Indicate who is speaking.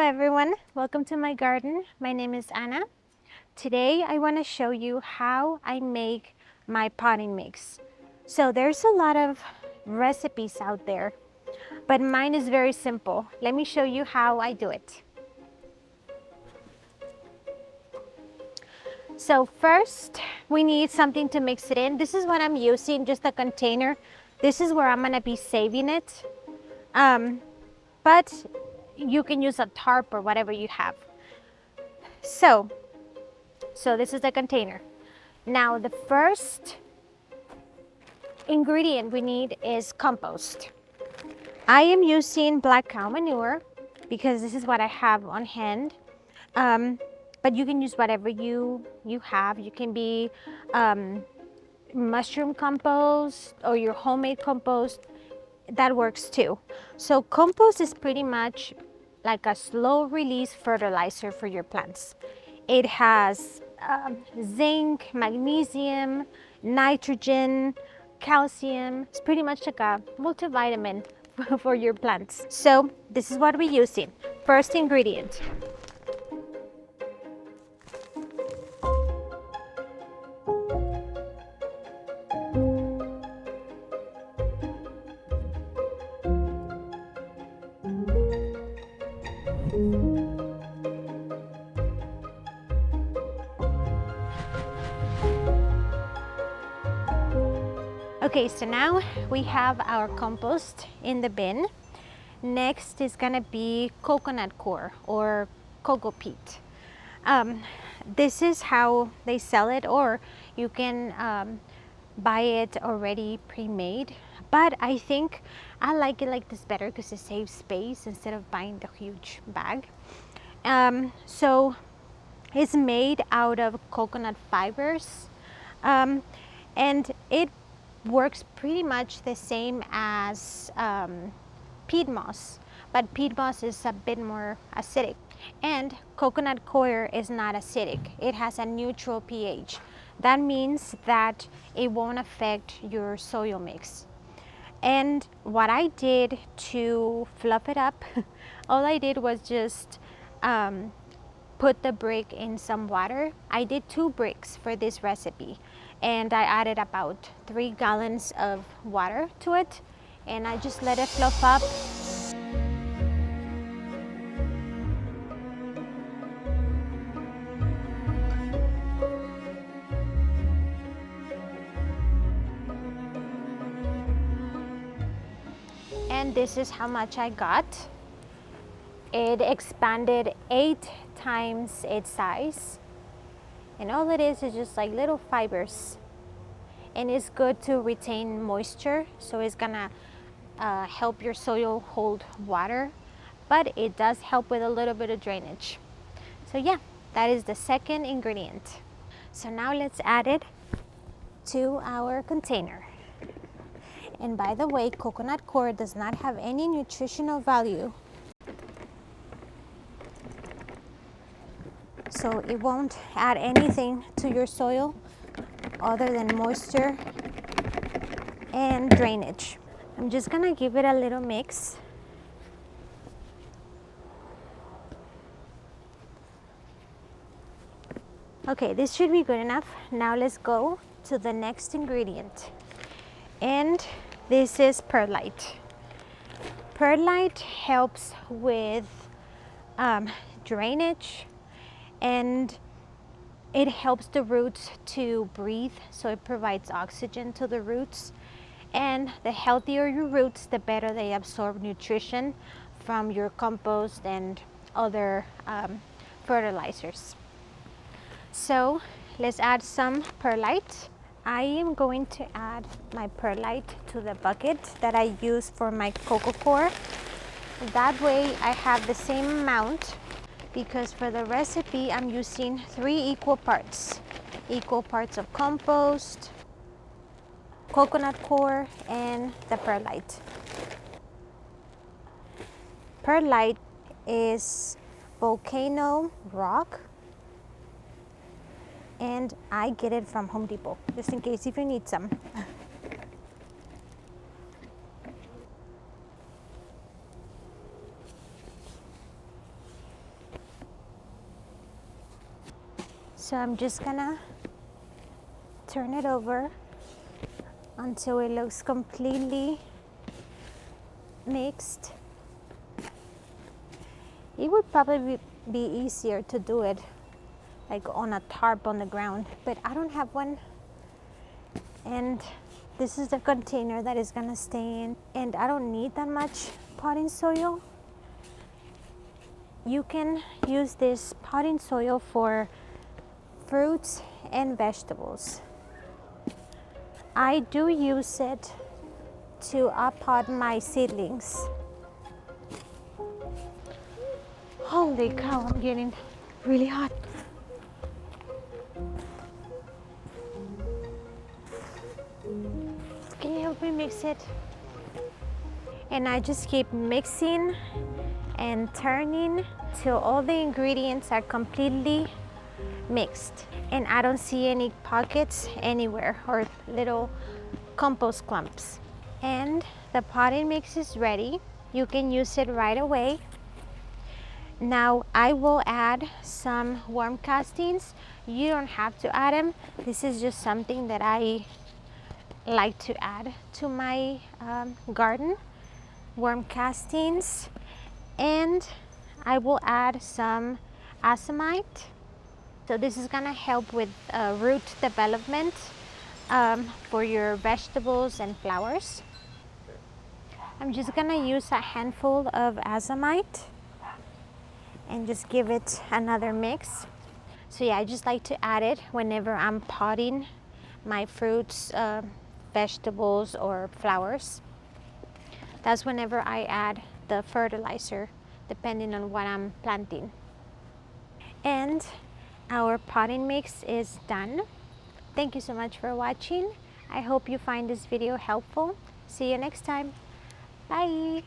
Speaker 1: everyone, welcome to my garden. My name is Anna. Today I want to show you how I make my potting mix. So there's a lot of recipes out there, but mine is very simple. Let me show you how I do it. So first we need something to mix it in. This is what I'm using, just a container. This is where I'm going to be saving it. But you can use a tarp or whatever you have. So this is the container. Now the first ingredient we need is compost. I am using black cow manure because this is what I have on hand. But you can use whatever you have. You can be mushroom compost or your homemade compost. That works too. So compost is pretty much like a slow release fertilizer for your plants. It has zinc, magnesium, nitrogen, calcium. It's pretty much like a multivitamin for your plants. So this is what we're using. First ingredient. Okay, so now we have our compost in the bin. Next is gonna be coconut coir or cocoa peat. This is how they sell it, or you can buy it already pre-made. But I think I like it like this better because it saves space instead of buying the huge bag. So it's made out of coconut fibers, and it works pretty much the same as peat moss, but peat moss is a bit more acidic, and coconut coir is not acidic. It has a neutral pH. That means that it won't affect your soil mix. And what I did to fluff it up, all I did was just put the brick in some water. I did 2 bricks for this recipe, and I added about 3 gallons of water to it, and I just let it fluff up. And this is how much I got. It expanded 8 times its size, and all it is just like little fibers, and it's good to retain moisture, so it's gonna help your soil hold water, but it does help with a little bit of drainage. So yeah, that is the second ingredient. So now let's add it to our container. And by the way, coconut coir does not have any nutritional value, so it won't add anything to your soil other than moisture and drainage. I'm just gonna give it a little mix. Okay, this should be good enough. Now let's go to the next ingredient, and this is perlite. Perlite helps with drainage, and it helps the roots to breathe, so it provides oxygen to the roots. And the healthier your roots, the better they absorb nutrition from your compost and other fertilizers. So let's add some perlite. I am going to add my perlite to the bucket that I use for my coco coir. That way I have the same amount, because for the recipe I'm using 3 equal parts of compost, coconut coir, and the perlite. Perlite is volcano rock, and I get it from Home Depot, just in case if you need some. So I'm just gonna turn it over until it looks completely mixed. It would probably be easier to do it like on a tarp on the ground, but I don't have one. And this is the container that is gonna stay in, and I don't need that much potting soil. You can use this potting soil for fruits and vegetables. I do use it to pot my seedlings. Holy cow, I'm getting really hot. Can you help me mix it? And I just keep mixing and turning till all the ingredients are completely mixed. And I don't see any pockets anywhere or little compost clumps. And the potting mix is ready. You can use it right away. Now I will add some worm castings. You don't have to add them. This is just something that I like to add to my garden. Worm castings, and I will add some azomite. So this is gonna help with root development for your vegetables and flowers. I'm just gonna use a handful of azomite and just give it another mix. So yeah, I just like to add it whenever I'm potting my fruits, vegetables, or flowers. That's whenever I add the fertilizer, depending on what I'm planting. And our potting mix is done. Thank you so much for watching. I hope you find this video helpful. See you next time. Bye.